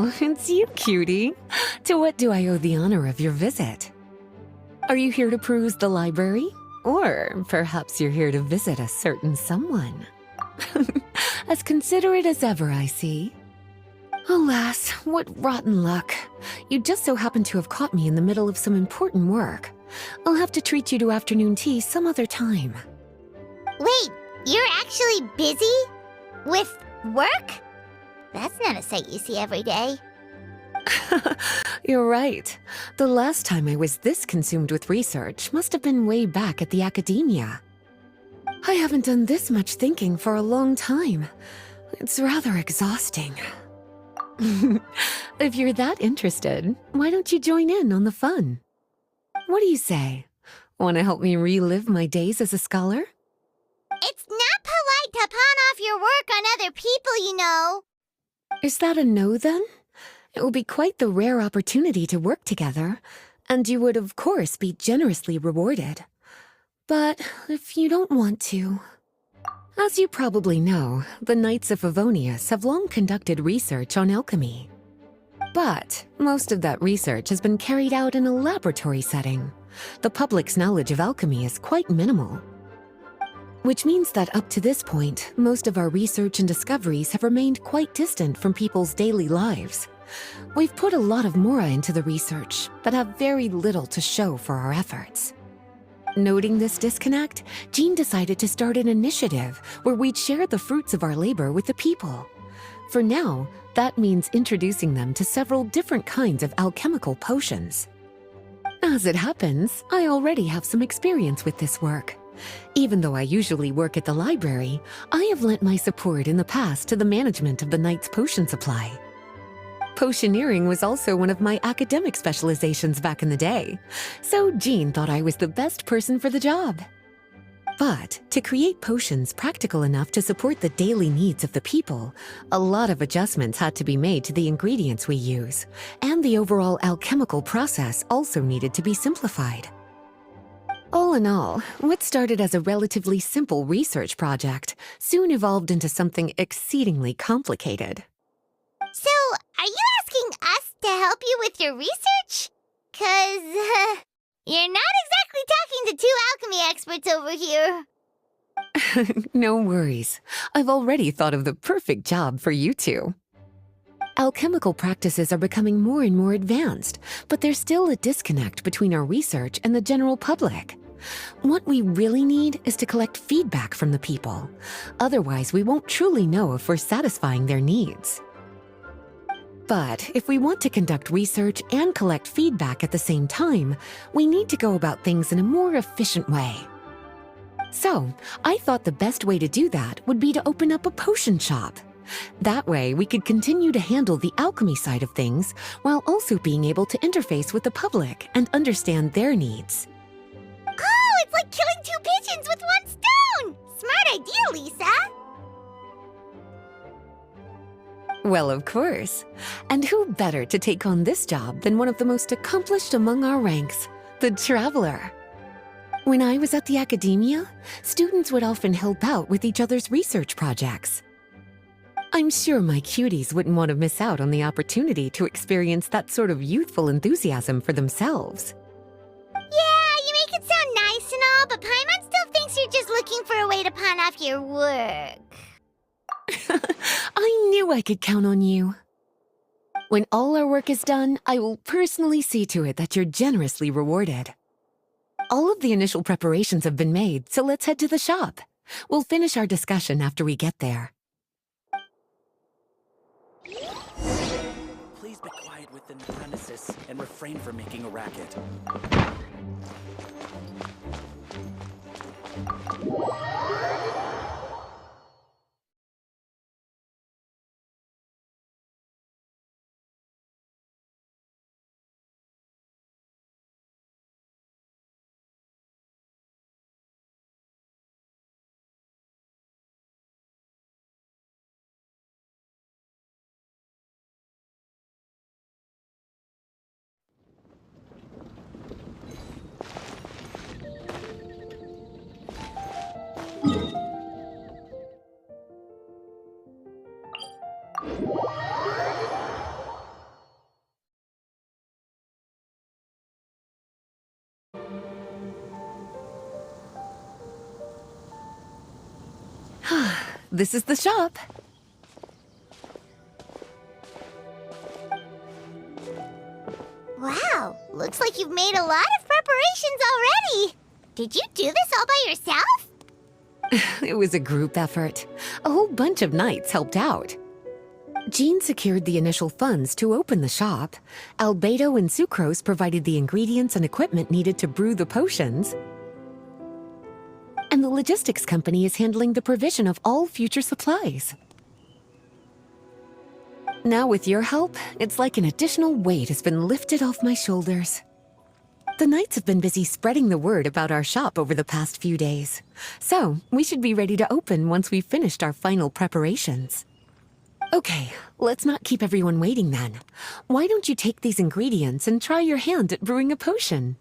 Oh, it's you, cutie. To what do I owe the honor of your visit? Are you here to peruse the library? Or perhaps you're here to visit a certain someone? As considerate as ever, I see. Alas, what rotten luck. You just so happen to have caught me in the middle of some important work. I'll have to treat you to afternoon tea some other time. Wait, you're actually busy? With work? That's not a sight you see every day. You're right. The last time I was this consumed with research must have been way back at the academia. I haven't done this much thinking for a long time. It's rather exhausting. If you're that interested, why don't you join in on the fun? What do you say? Want to help me relive my days as a scholar? It's not polite to pawn off your work on other people, you know. Is that a no, then? It will be quite the rare opportunity to work together, and you would, of course, be generously rewarded. But if you don't want to... As you probably know, the Knights of Favonius have long conducted research on alchemy. But most of that research has been carried out in a laboratory setting. The public's knowledge of alchemy is quite minimal. Which means that up to this point, most of our research and discoveries have remained quite distant from people's daily lives. We've put a lot of mora into the research, but have very little to show for our efforts. Noting this disconnect, Jean decided to start an initiative where we'd share the fruits of our labor with the people. For now, that means introducing them to several different kinds of alchemical potions. As it happens, I already have some experience with this work. Even though I usually work at the library, I have lent my support in the past to the management of the Knight's potion supply. Potioneering was also one of my academic specializations back in the day, so Jean thought I was the best person for the job. But to create potions practical enough to support the daily needs of the people, a lot of adjustments had to be made to the ingredients we use, and the overall alchemical process also needed to be simplified. All in all, what started as a relatively simple research project soon evolved into something exceedingly complicated. So, are you asking us to help you with your research? 'Cause, you're not exactly talking to two alchemy experts over here. No worries. I've already thought of the perfect job for you two. Alchemical practices are becoming more and more advanced, but there's still a disconnect between our research and the general public. What we really need is to collect feedback from the people. Otherwise, we won't truly know if we're satisfying their needs. But if we want to conduct research and collect feedback at the same time, we need to go about things in a more efficient way. So, I thought the best way to do that would be to open up a potion shop. That way, we could continue to handle the alchemy side of things while also being able to interface with the public and understand their needs. Oh, it's like killing two pigeons with one stone! Smart idea, Lisa! Well, of course. And who better to take on this job than one of the most accomplished among our ranks, the Traveler? When I was at the academia, students would often help out with each other's research projects. I'm sure my cuties wouldn't want to miss out on the opportunity to experience that sort of youthful enthusiasm for themselves. Yeah, you make it sound nice and all, but Paimon still thinks you're just looking for a way to pawn off your work. I knew I could count on you. When all our work is done, I will personally see to it that you're generously rewarded. All of the initial preparations have been made, so let's head to the shop. We'll finish our discussion after we get there. Please be quiet within the premises and refrain from making a racket. This is the shop. Wow, looks like you've made a lot of preparations already. Did you do this all by yourself? It was a group effort. A whole bunch of knights helped out. Jean secured the initial funds to open the shop. Albedo and Sucrose provided the ingredients and equipment needed to brew the potions. And the logistics company is handling the provision of all future supplies. Now with your help, it's like an additional weight has been lifted off my shoulders. The knights have been busy spreading the word about our shop over the past few days. So, we should be ready to open once we've finished our final preparations. Okay, let's not keep everyone waiting then. Why don't you take these ingredients and try your hand at brewing a potion?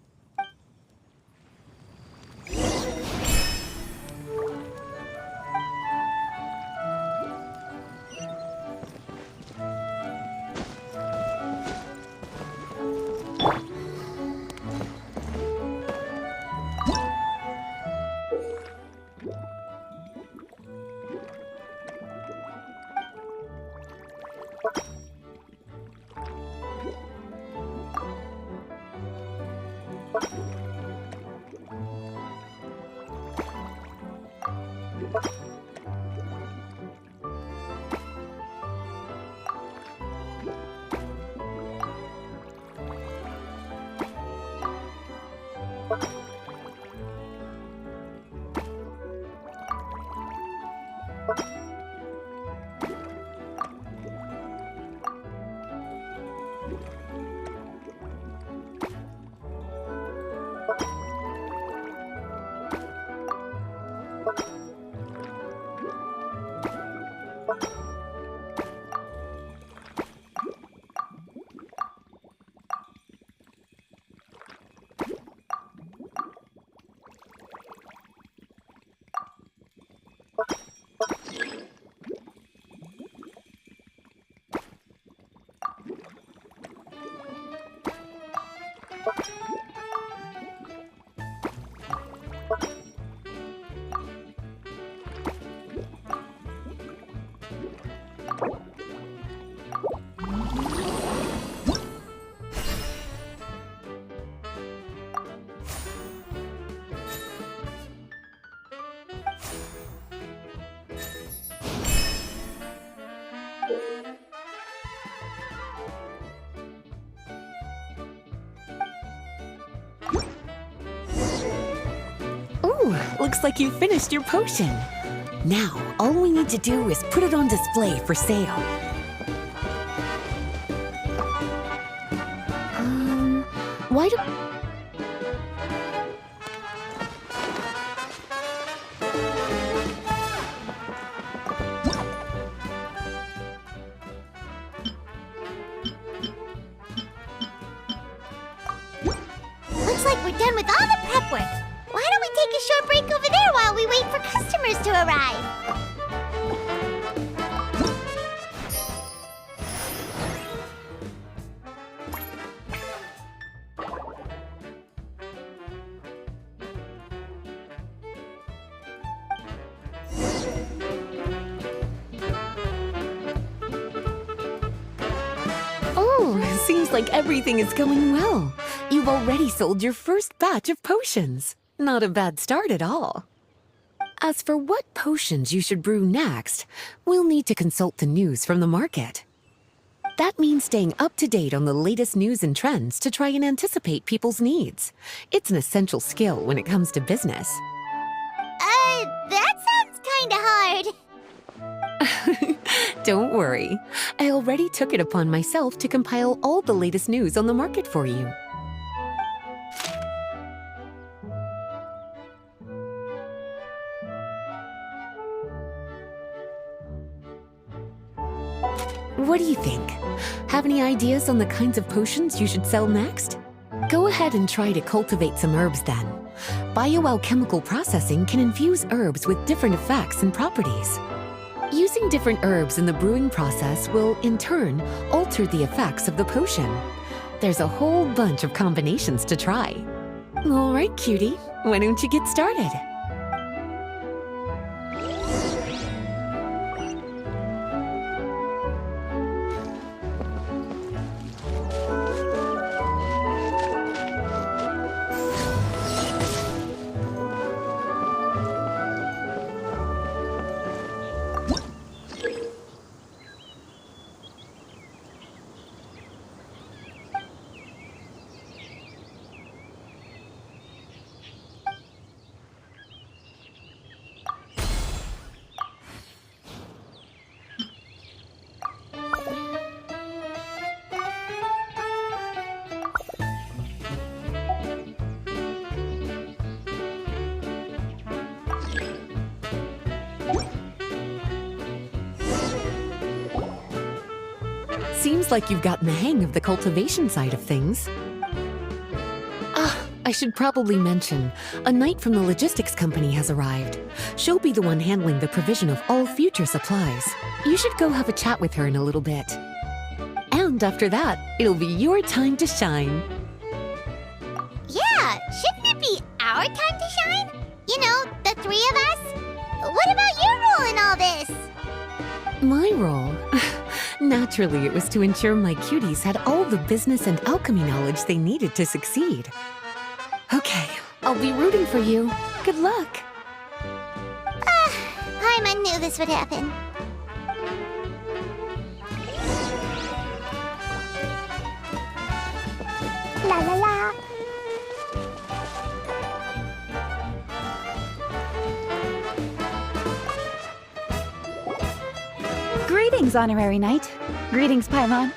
Ooh, looks like you finished your potion. Now, all we need to do is put it on display for sale. Why do... Looks like we're done with all the prep work. Why don't we take a short break over there while we wait for customers to arrive? Oh, seems like everything is going well. You've already sold your first batch of potions. Not a bad start at all. As for what potions you should brew next, we'll need to consult the news from the market. That means staying up to date on the latest news and trends to try and anticipate people's needs. It's an essential skill when it comes to business. That sounds kinda hard. Don't worry. I already took it upon myself to compile all the latest news on the market for you. What do you think? Have any ideas on the kinds of potions you should sell next? Go ahead and try to cultivate some herbs then. Bioalchemical processing can infuse herbs with different effects and properties. Using different herbs in the brewing process will, in turn, alter the effects of the potion. There's a whole bunch of combinations to try. All right, cutie, why don't you get started? Seems like you've gotten the hang of the cultivation side of things. I should probably mention, a knight from the logistics company has arrived. She'll be the one handling the provision of all future supplies. You should go have a chat with her in a little bit. And after that, it'll be your time to shine. Yeah, shouldn't it be our time to shine? You know, the three of us? What about your role in all this? My role? Naturally, it was to ensure my cuties had all the business and alchemy knowledge they needed to succeed. Okay, I'll be rooting for you. Good luck. Paimon knew this would happen. La la la. Greetings, Honorary Knight. Greetings, Paimon.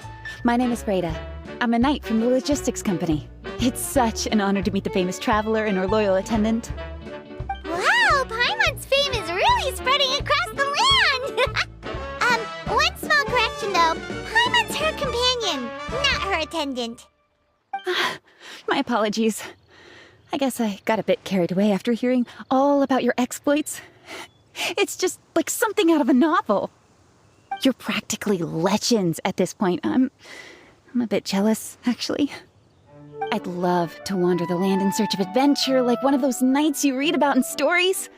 My name is Freda. I'm a knight from the logistics company. It's such an honor to meet the famous traveler and her loyal attendant. Wow, Paimon's fame is really spreading across the land! One small correction though. Paimon's her companion, not her attendant. My apologies. I guess I got a bit carried away after hearing all about your exploits. It's just like something out of a novel. You're practically legends at this point. I'm a bit jealous, actually. I'd love to wander the land in search of adventure like one of those knights you read about in stories.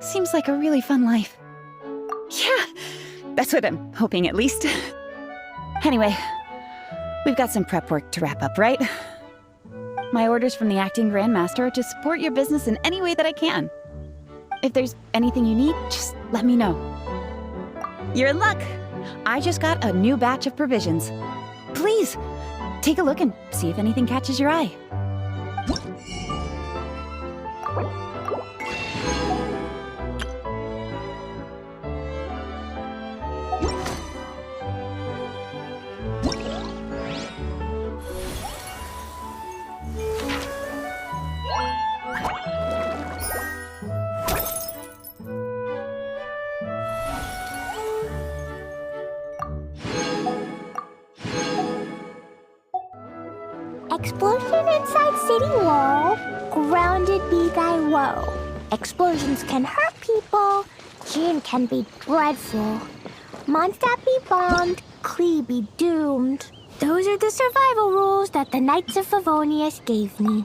Seems like a really fun life. Yeah, that's what I'm hoping at least. Anyway, we've got some prep work to wrap up, right? My orders from the acting Grandmaster are to support your business in any way that I can. If there's anything you need, just let me know. You're in luck. I just got a new batch of provisions. Please, take a look and see if anything catches your eye. Explosion inside city wall. Grounded be thy woe. Explosions can hurt people. Gin can be dreadful. Mondstadt be bombed. Klee be doomed. Those are the survival rules that the Knights of Favonius gave me.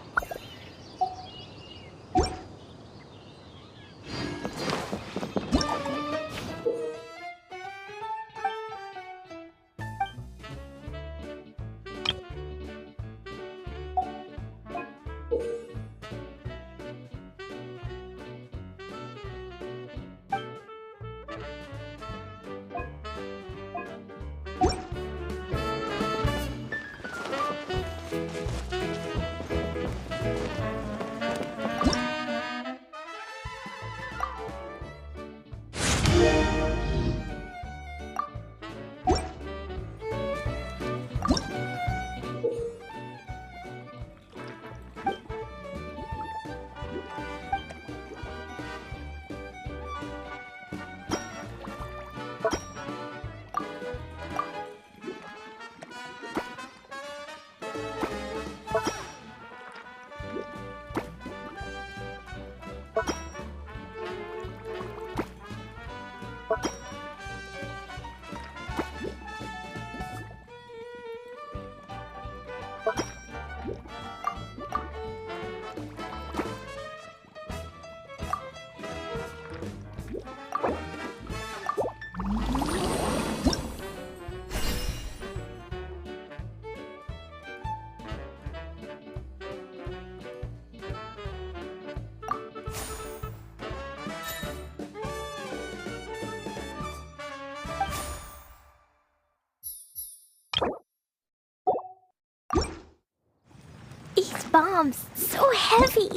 These bombs, so heavy.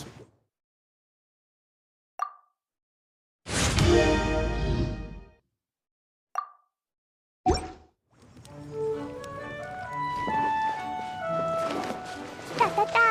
Da da da.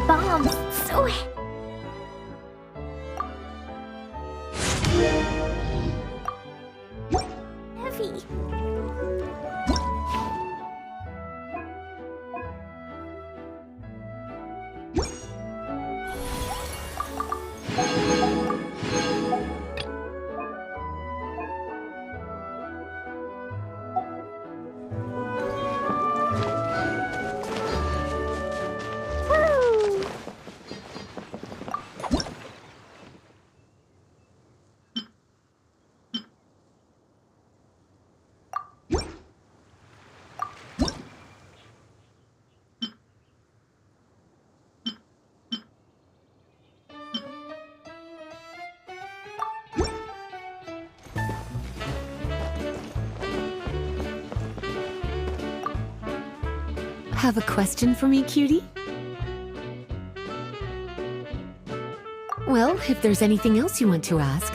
bombs. So heavy. Woo! Have a question for me, cutie? Well, if there's anything else you want to ask.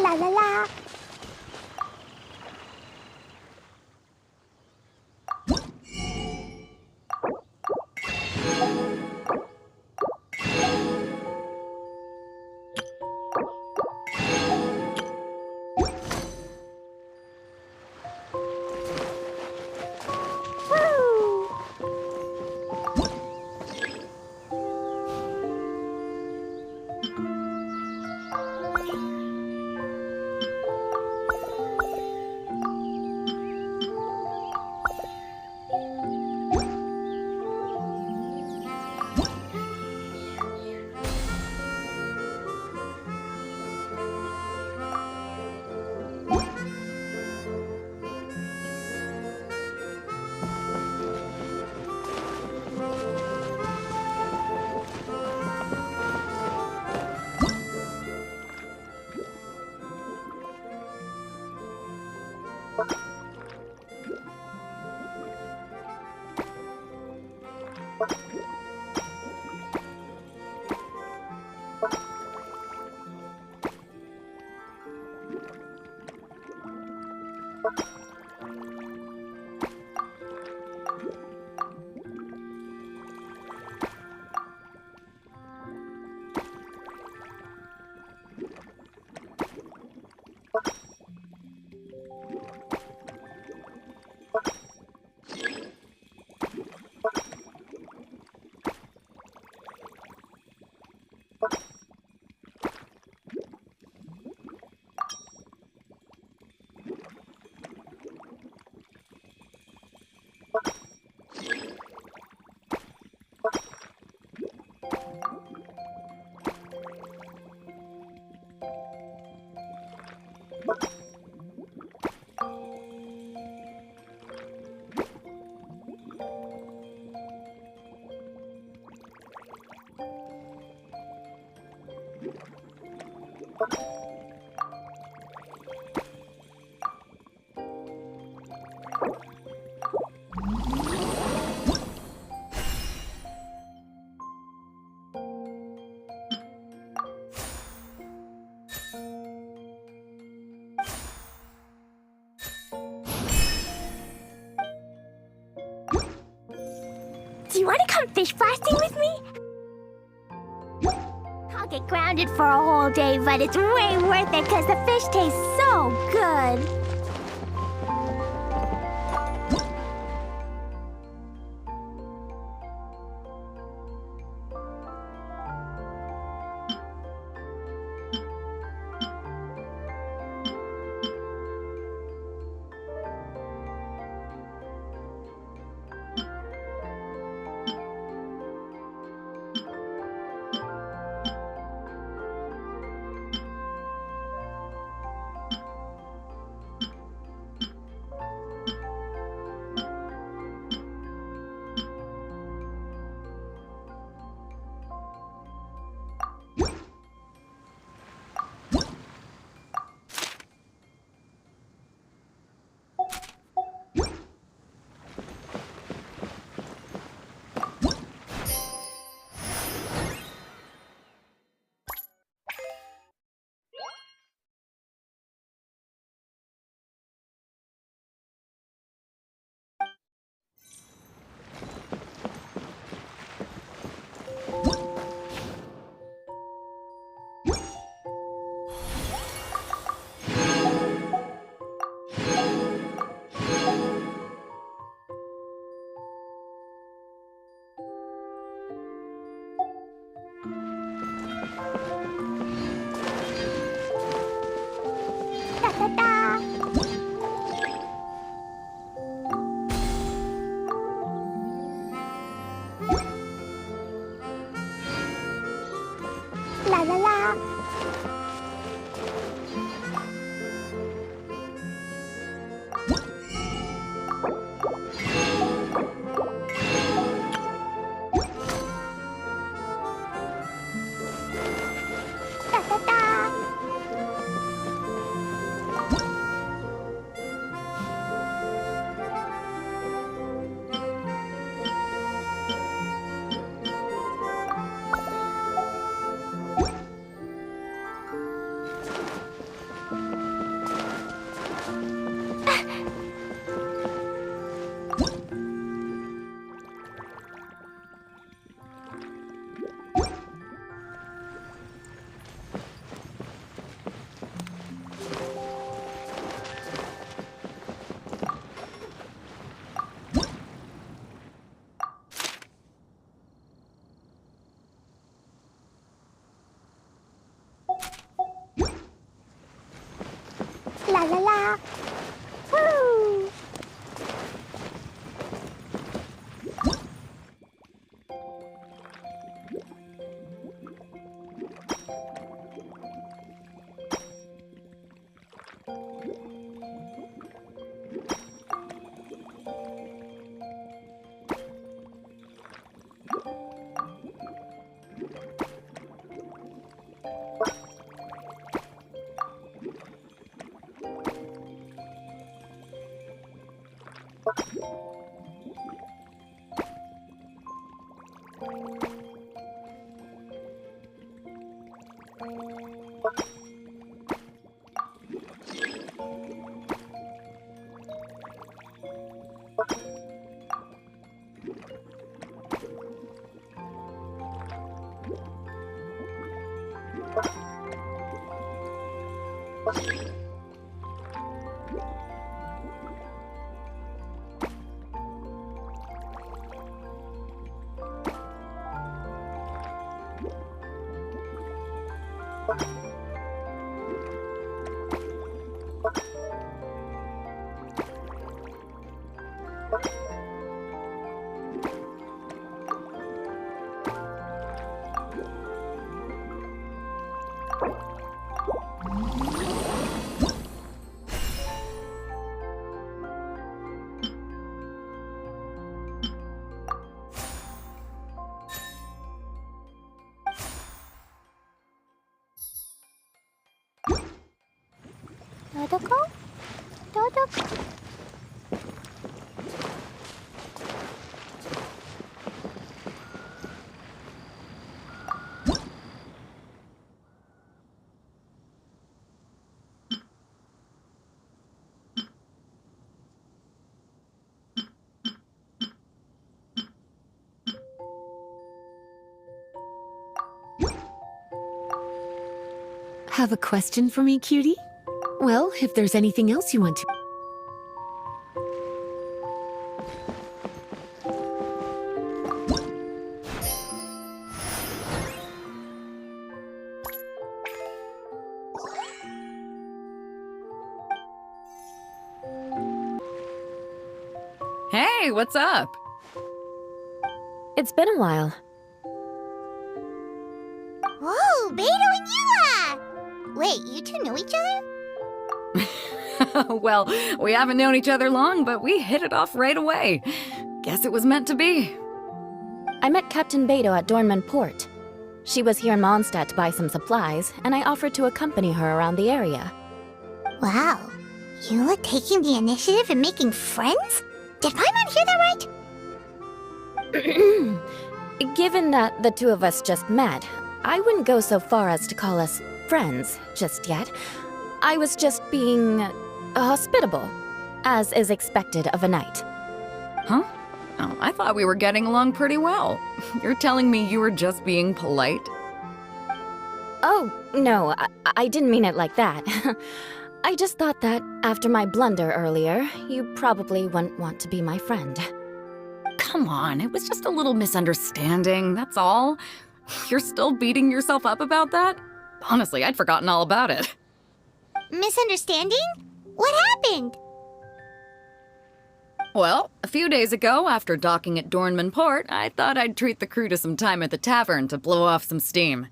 La la la. Do you want to come fish blasting with me? I'll get grounded for a whole day, but it's way worth it because the fish taste so good. La la la. Da da da. La la la. Woo! Dodoco? Dodoco? Have a question for me, cutie? Well, if there's anything else you want to... Hey, what's up? It's been a while. Whoa, Beto and Yula! Wait, you two know each other? Well, we haven't known each other long, but we hit it off right away. Guess it was meant to be. I met Captain Beto at Dornman Port. She was here in Mondstadt to buy some supplies, and I offered to accompany her around the area. Wow. Yula taking the initiative and making friends? Did Paimon hear that right? Given that the two of us just met, I wouldn't go so far as to call us friends just yet. I was just being hospitable, as is expected of a knight. Huh? Oh, I thought we were getting along pretty well. You're telling me you were just being polite? Oh, no, I didn't mean it like that. I just thought that after my blunder earlier, you probably wouldn't want to be my friend. Come on, it was just a little misunderstanding, that's all. You're still beating yourself up about that? Honestly, I'd forgotten all about it. Misunderstanding? What happened? Well, a few days ago, after docking at Dornman Port, I thought I'd treat the crew to some time at the tavern to blow off some steam.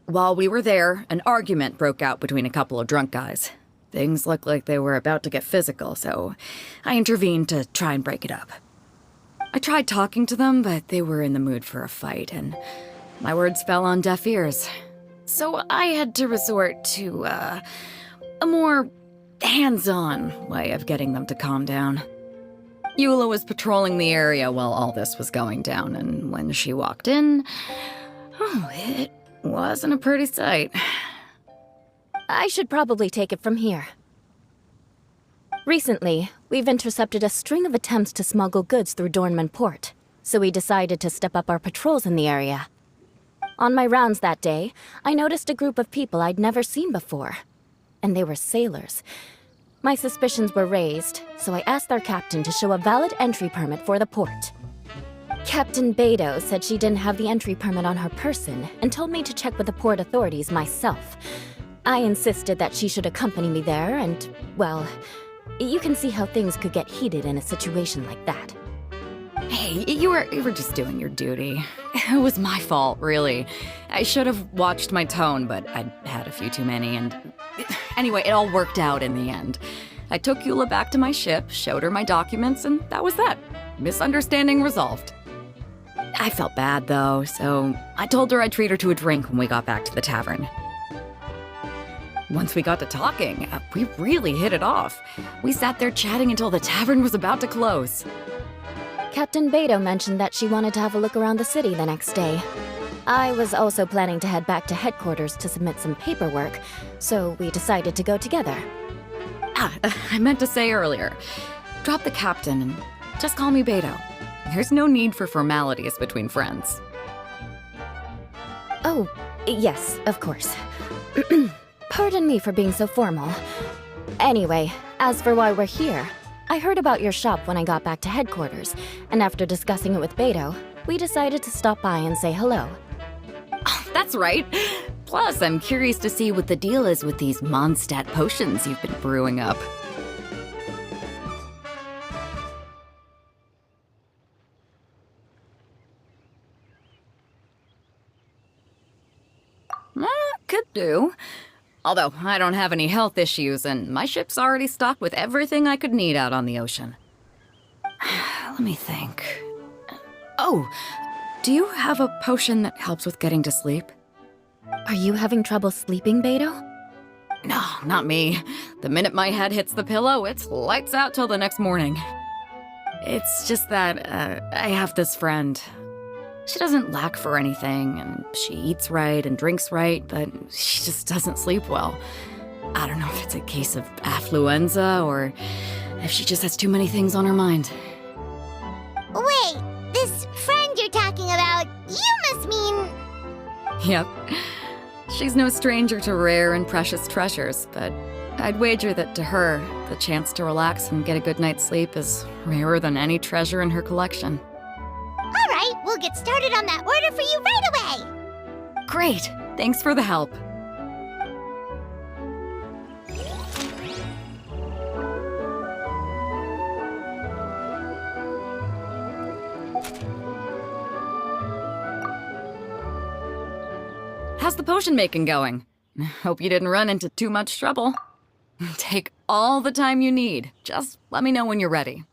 While we were there, an argument broke out between a couple of drunk guys. Things looked like they were about to get physical, so I intervened to try and break it up. I tried talking to them, but they were in the mood for a fight, and my words fell on deaf ears. So I had to resort to, a more hands-on way of getting them to calm down. Eula was patrolling the area while all this was going down, and when she walked in, it wasn't a pretty sight. I should probably take it from here. Recently, we've intercepted a string of attempts to smuggle goods through Dornman Port, so we decided to step up our patrols in the area. On my rounds that day, I noticed a group of people I'd never seen before, and they were sailors. My suspicions were raised, so I asked their captain to show a valid entry permit for the port. Captain Beto said she didn't have the entry permit on her person and told me to check with the port authorities myself. I insisted that she should accompany me there, and, well, you can see how things could get heated in a situation like that. Hey, you were just doing your duty. It was my fault, really. I should have watched my tone, but I'd had a few too many, and anyway, it all worked out in the end. I took Eula back to my ship, showed her my documents, and that was that. Misunderstanding resolved. I felt bad, though, so I told her I'd treat her to a drink when we got back to the tavern. Once we got to talking, we really hit it off. We sat there chatting until the tavern was about to close. Captain Beto mentioned that she wanted to have a look around the city the next day. I was also planning to head back to headquarters to submit some paperwork, so we decided to go together. I meant to say earlier, drop the captain and just call me Beto. There's no need for formalities between friends. Oh, yes, of course. Pardon me for being so formal. Anyway, as for why we're here, I heard about your shop when I got back to headquarters, and after discussing it with Beto, we decided to stop by and say hello. Oh, that's right. Plus, I'm curious to see what the deal is with these Mondstadt potions you've been brewing up. Could do. Although, I don't have any health issues, and my ship's already stocked with everything I could need out on the ocean. Let me think. Oh, do you have a potion that helps with getting to sleep? Are you having trouble sleeping, Beto? No, not me. The minute my head hits the pillow, it's lights out till the next morning. It's just that, I have this friend. She doesn't lack for anything, and she eats right and drinks right, but she just doesn't sleep well. I don't know if it's a case of affluenza or if she just has too many things on her mind. Wait, this friend you're talking about, you must mean... Yep. She's no stranger to rare and precious treasures, but I'd wager that to her, the chance to relax and get a good night's sleep is rarer than any treasure in her collection. All right, we'll get started on that order for you right away. Great! Thanks for the help. How's the potion making going? Hope you didn't run into too much trouble. Take all the time you need. Just let me know when you're ready.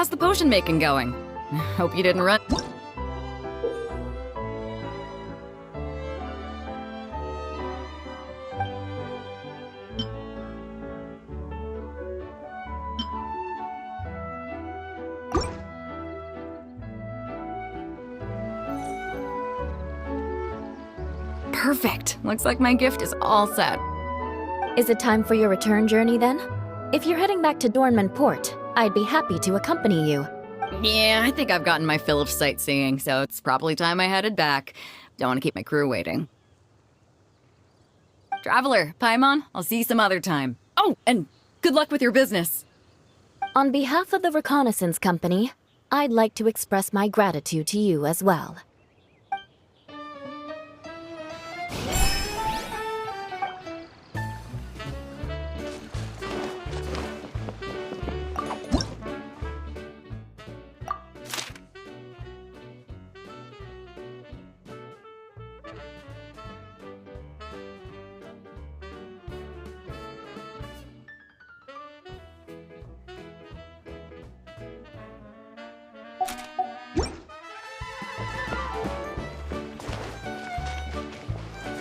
How's the potion making going? Hope you didn't run. Perfect. Looks like my gift is all set. Is it time for your return journey then? If you're heading back to Dornman Port, I'd be happy to accompany you. Yeah, I think I've gotten my fill of sightseeing, so it's probably time I headed back. Don't want to keep my crew waiting. Traveler, Paimon, I'll see you some other time. Oh, and good luck with your business. On behalf of the Reconnaissance Company, I'd like to express my gratitude to you as well.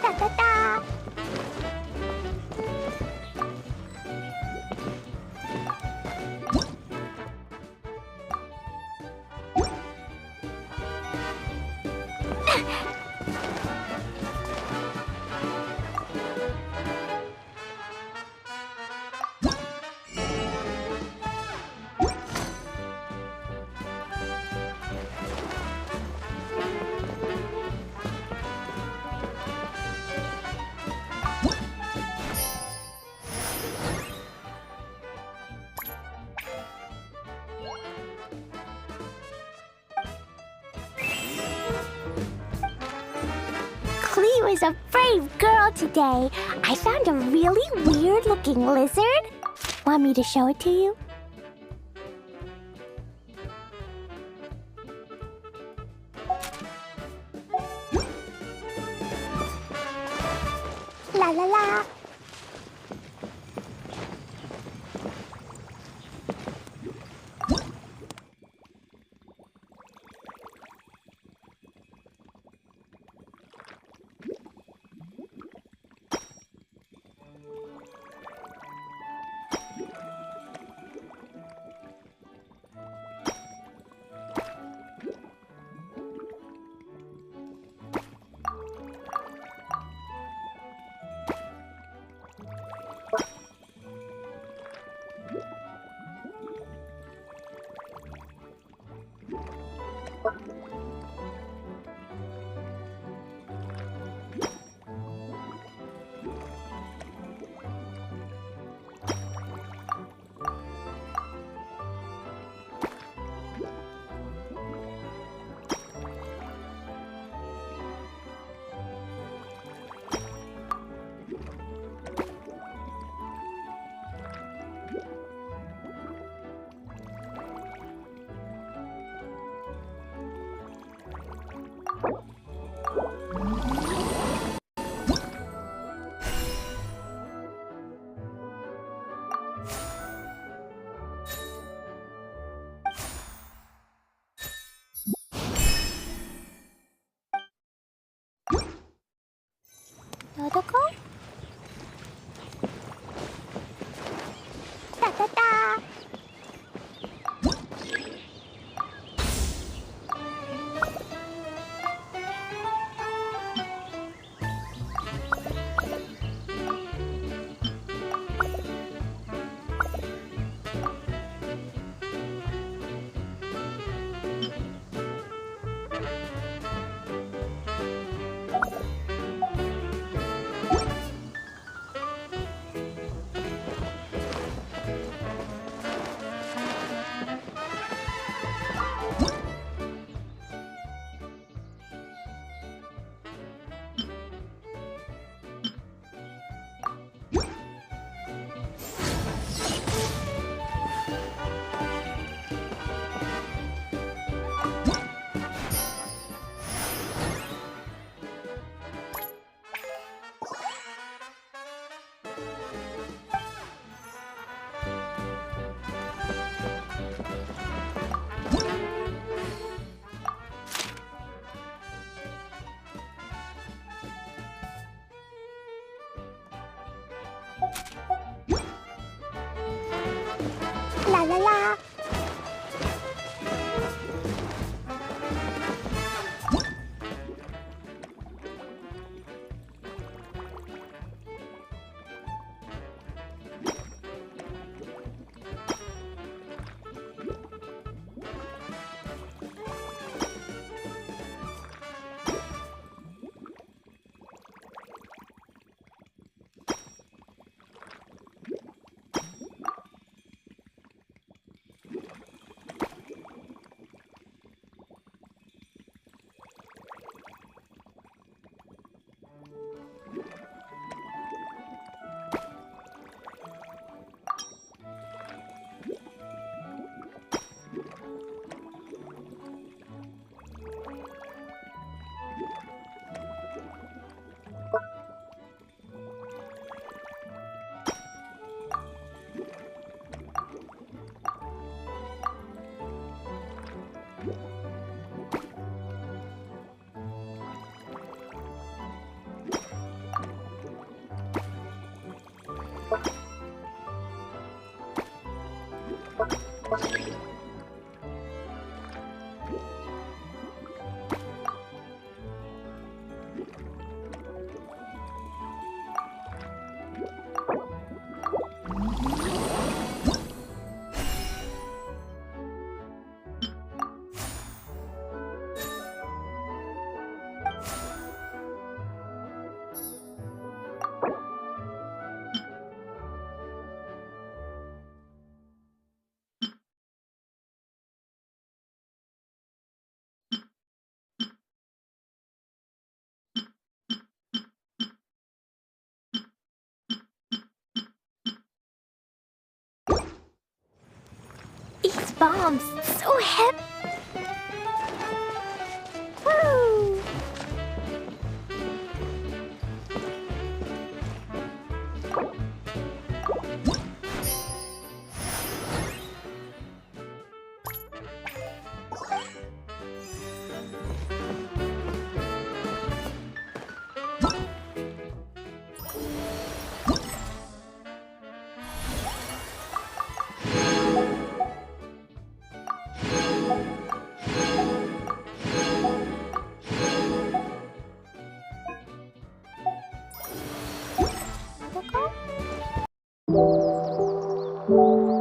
Da da da. Cleo is a brave girl today. I found a really weird-looking lizard. Want me to show it to you? La la la. These bombs, so heavy. Woo! Another go?